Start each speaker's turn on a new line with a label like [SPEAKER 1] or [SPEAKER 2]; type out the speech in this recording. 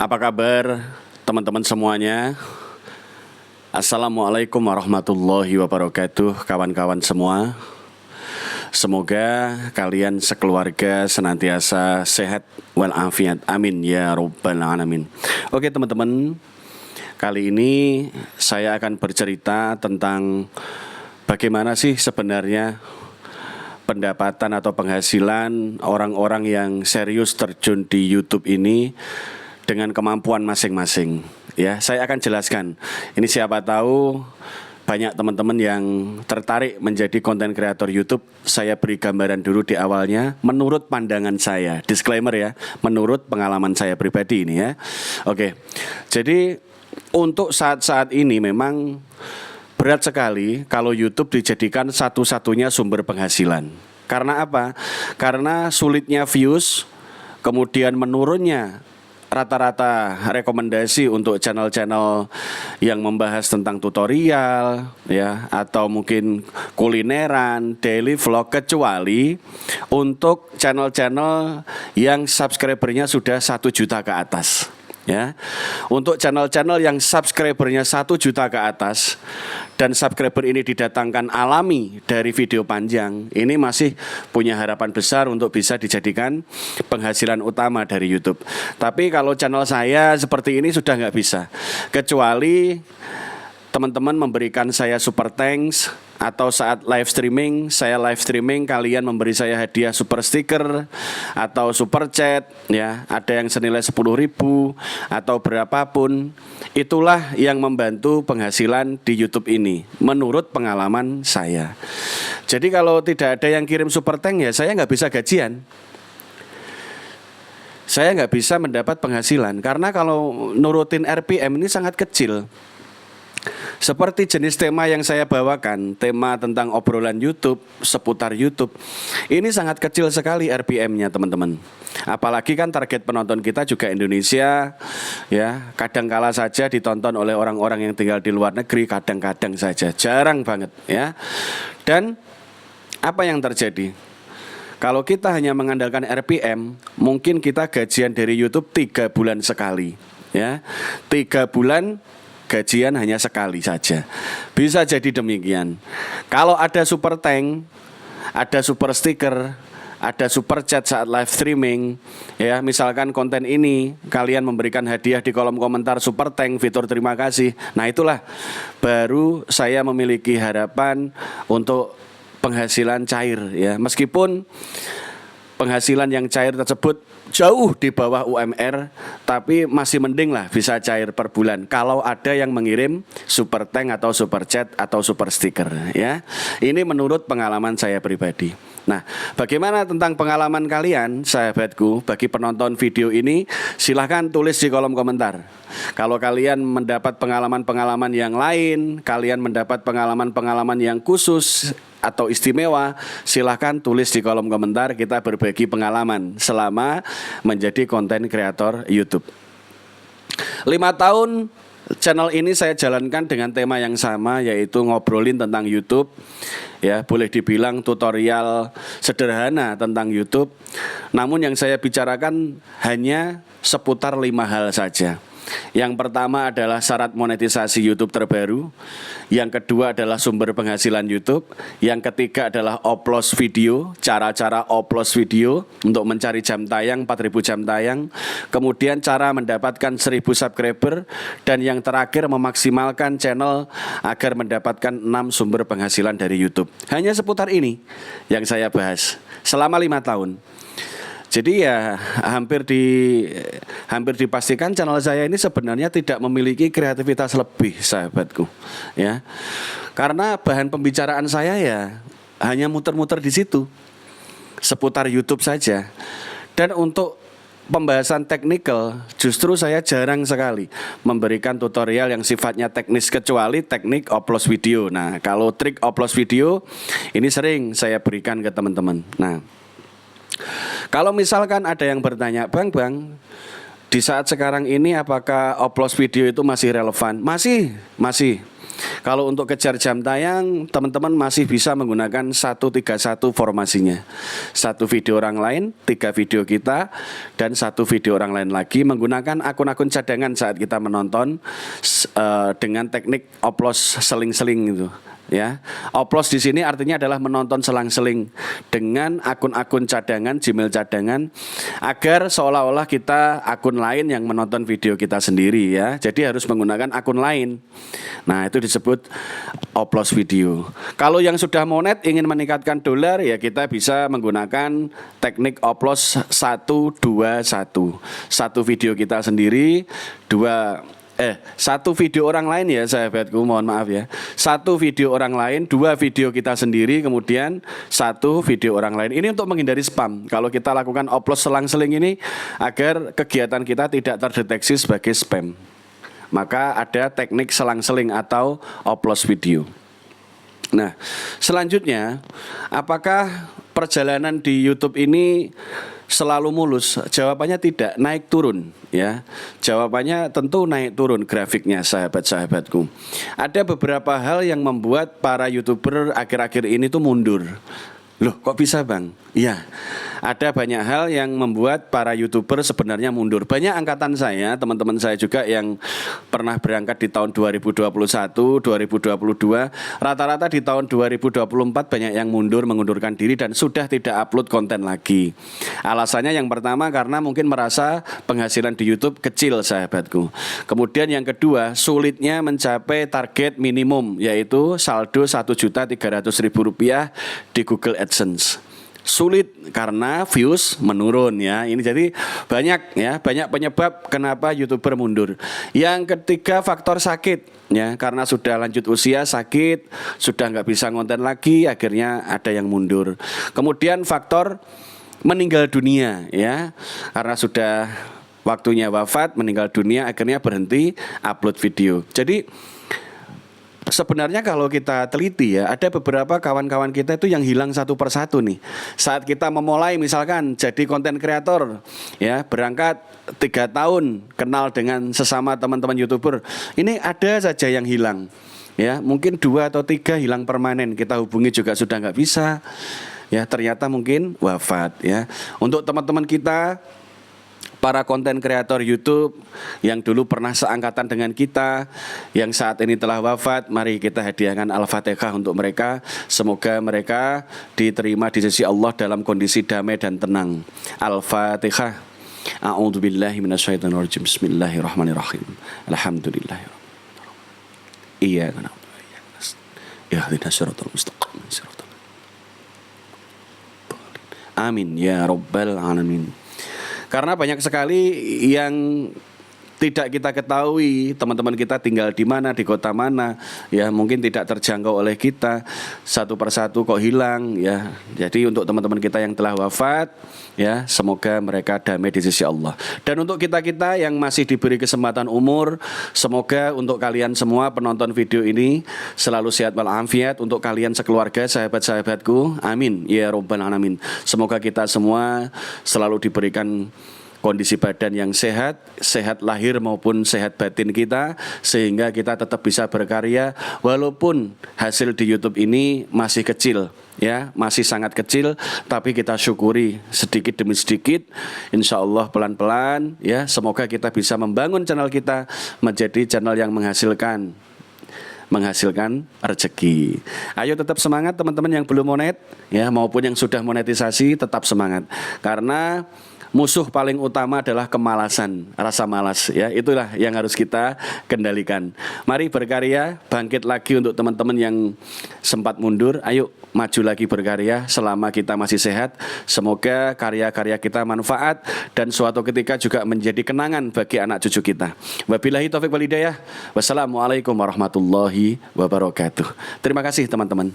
[SPEAKER 1] Apa kabar teman-teman semuanya? Assalamualaikum warahmatullahi wabarakatuh, kawan-kawan semua. Semoga kalian sekeluarga senantiasa sehat walafiat. Amin ya rabbal alamin. Oke teman-teman, kali ini saya akan bercerita tentang bagaimana sih sebenarnya pendapatan atau penghasilan orang-orang yang serius terjun di YouTube ini dengan kemampuan masing-masing. Ya, saya akan jelaskan. Ini siapa tahu banyak teman-teman yang tertarik menjadi konten kreator YouTube. Saya beri gambaran dulu di awalnya menurut pandangan saya. Disclaimer ya, menurut pengalaman saya pribadi ini ya. Oke. Jadi untuk saat-saat ini memang berat sekali kalau YouTube dijadikan satu-satunya sumber penghasilan. Karena apa? Karena sulitnya views, kemudian menurunnya rata-rata rekomendasi untuk channel-channel yang membahas tentang tutorial ya, atau mungkin kulineran, daily vlog, kecuali untuk channel-channel yang subscribernya sudah 1 juta ke atas. Ya, untuk channel-channel yang subscribernya 1 juta ke atas dan subscriber ini didatangkan alami dari video panjang, ini masih punya harapan besar untuk bisa dijadikan penghasilan utama dari YouTube. Tapi kalau channel saya seperti ini sudah nggak bisa, kecuali teman-teman memberikan saya super thanks, atau saat live streaming kalian memberi saya hadiah super sticker atau super chat ya, ada yang senilai 10.000 atau berapapun. Itulah yang membantu penghasilan di YouTube ini menurut pengalaman saya. Jadi kalau tidak ada yang kirim super thanks ya saya nggak bisa gajian. Saya nggak bisa mendapat penghasilan karena kalau nurutin RPM ini sangat kecil. Seperti jenis tema yang saya bawakan, tema tentang obrolan YouTube, seputar YouTube, ini sangat kecil sekali RPM-nya teman-teman. Apalagi kan target penonton kita juga Indonesia, ya, kadang-kala saja ditonton oleh orang-orang yang tinggal di luar negeri, kadang-kadang saja, jarang banget, ya. Dan apa yang terjadi? Kalau kita hanya mengandalkan RPM, mungkin kita gajian dari YouTube 3 bulan sekali, ya, 3 bulan. Gajian hanya sekali saja. Bisa jadi demikian. Kalau ada super thank, ada super sticker, ada super chat saat live streaming, ya, misalkan konten ini kalian memberikan hadiah di kolom komentar super thank, fitur terima kasih. Nah, itulah baru saya memiliki harapan untuk penghasilan cair ya. Meskipun penghasilan yang cair tersebut jauh di bawah UMR, tapi masih mending lah bisa cair per bulan kalau ada yang mengirim super thank atau super chat atau super sticker ya. Ini menurut pengalaman saya pribadi. Nah, bagaimana tentang pengalaman kalian sahabatku? Bagi penonton video ini silahkan tulis di kolom komentar. Kalau kalian mendapat pengalaman-pengalaman yang lain, kalian mendapat pengalaman-pengalaman yang khusus atau istimewa, silahkan tulis di kolom komentar. Kita berbagi pengalaman selama menjadi konten kreator YouTube. 5 tahun channel ini saya jalankan dengan tema yang sama, yaitu ngobrolin tentang YouTube. Ya, boleh dibilang tutorial sederhana tentang YouTube. Namun yang saya bicarakan hanya seputar 5 hal saja. Yang pertama adalah syarat monetisasi YouTube terbaru. Yang kedua adalah sumber penghasilan YouTube. Yang ketiga adalah upload video, cara-cara upload video untuk mencari jam tayang, 4.000 jam tayang. Kemudian cara mendapatkan 1.000 subscriber. Dan yang terakhir memaksimalkan channel agar mendapatkan 6 sumber penghasilan dari YouTube. Hanya seputar ini yang saya bahas selama 5 tahun. Jadi ya hampir dipastikan channel saya ini sebenarnya tidak memiliki kreativitas lebih, sahabatku. Ya. Karena bahan pembicaraan saya ya hanya muter-muter di situ. Seputar YouTube saja. Dan untuk pembahasan teknikal justru saya jarang sekali memberikan tutorial yang sifatnya teknis, kecuali teknik upload video. Nah, kalau trik upload video ini sering saya berikan ke teman-teman. Nah, kalau misalkan ada yang bertanya, Bang, di saat sekarang ini apakah upload video itu masih relevan? Masih. Kalau untuk kejar jam tayang, teman-teman masih bisa menggunakan 131 formasinya. 1 video orang lain, 3 video kita, dan 1 video orang lain lagi menggunakan akun-akun cadangan saat kita menonton dengan teknik oplos seling-seling itu. Ya, oplos di sini artinya adalah menonton selang-seling dengan akun-akun cadangan, Gmail cadangan, agar seolah-olah kita akun lain yang menonton video kita sendiri ya. Jadi harus menggunakan akun lain. Nah, itu disebut oplos video. Kalau yang sudah monet ingin meningkatkan dolar ya kita bisa menggunakan teknik oplos 121. 1 video kita sendiri, 1 video orang lain ya sahabatku, mohon maaf ya. 1 video orang lain, 2 video kita sendiri, kemudian 1 video orang lain. Ini untuk menghindari spam. Kalau kita lakukan oplos selang-seling ini agar kegiatan kita tidak terdeteksi sebagai spam. Maka ada teknik selang-seling atau oplos video. Nah, selanjutnya apakah perjalanan di YouTube ini selalu mulus? Jawabannya tidak, naik turun ya. Jawabannya tentu naik turun grafiknya sahabat-sahabatku. Ada beberapa hal yang membuat para YouTuber akhir-akhir ini tuh mundur. Loh, kok bisa Bang? Iya, ada banyak hal yang membuat para YouTuber sebenarnya mundur. Banyak angkatan saya, teman-teman saya juga yang pernah berangkat di tahun 2021, 2022, rata-rata di tahun 2024 banyak yang mengundurkan diri dan sudah tidak upload konten lagi. Alasannya yang pertama karena mungkin merasa penghasilan di YouTube kecil sahabatku. Kemudian yang kedua, sulitnya mencapai target minimum yaitu saldo Rp1.300.000 di Google AdSense. Sulit karena views menurun ya. Ini jadi banyak penyebab kenapa YouTuber mundur. Yang ketiga faktor sakit ya, karena sudah lanjut usia sakit, sudah nggak bisa ngonten lagi, akhirnya ada yang mundur. Kemudian faktor meninggal dunia ya, karena sudah waktunya wafat, meninggal dunia, akhirnya berhenti upload video. Jadi sebenarnya kalau kita teliti ya, ada beberapa kawan-kawan kita itu yang hilang satu persatu nih. Saat kita memulai misalkan jadi konten kreator ya, berangkat 3 tahun kenal dengan sesama teman-teman YouTuber, ini ada saja yang hilang ya, mungkin 2 atau 3 hilang permanen. Kita hubungi juga sudah nggak bisa ya, ternyata mungkin wafat ya. Untuk teman-teman kita para konten kreator YouTube yang dulu pernah seangkatan dengan kita, yang saat ini telah wafat, mari kita hadiahkan Al-Fatihah untuk mereka. Semoga mereka diterima di sisi Allah dalam kondisi damai dan tenang. Al-Fatihah. A'udzubillahi minasyaitonirrajim. Bismillahirrahmanirrahim. Alhamdulillah. Iyyaka na'budu wa iyyaka nasta'in. Ihdinas siratal mustaqim. Amin ya rabbal alamin. Karena banyak sekali yang tidak kita ketahui, teman-teman kita tinggal di mana, di kota mana, ya mungkin tidak terjangkau oleh kita, satu persatu kok hilang, ya. Jadi untuk teman-teman kita yang telah wafat, ya semoga mereka damai di sisi Allah. Dan untuk kita-kita yang masih diberi kesempatan umur, semoga untuk kalian semua penonton video ini selalu sehat walafiat, untuk kalian sekeluarga, sahabat-sahabatku, amin ya rabbal alamin. Semoga kita semua selalu diberikan kondisi badan yang sehat, sehat lahir maupun sehat batin kita, sehingga kita tetap bisa berkarya walaupun hasil di YouTube ini masih kecil, ya masih sangat kecil, tapi kita syukuri sedikit demi sedikit, insya Allah pelan-pelan, ya semoga kita bisa membangun channel kita menjadi channel yang menghasilkan rezeki. Ayo tetap semangat teman-teman yang belum monet, ya maupun yang sudah monetisasi, tetap semangat karena musuh paling utama adalah kemalasan, rasa malas ya. Itulah yang harus kita kendalikan. Mari berkarya, bangkit lagi untuk teman-teman yang sempat mundur. Ayo maju lagi berkarya selama kita masih sehat. Semoga karya-karya kita manfaat dan suatu ketika juga menjadi kenangan bagi anak cucu kita. Wabillahi taufik wal hidayah. Wassalamualaikum warahmatullahi wabarakatuh. Terima kasih teman-teman.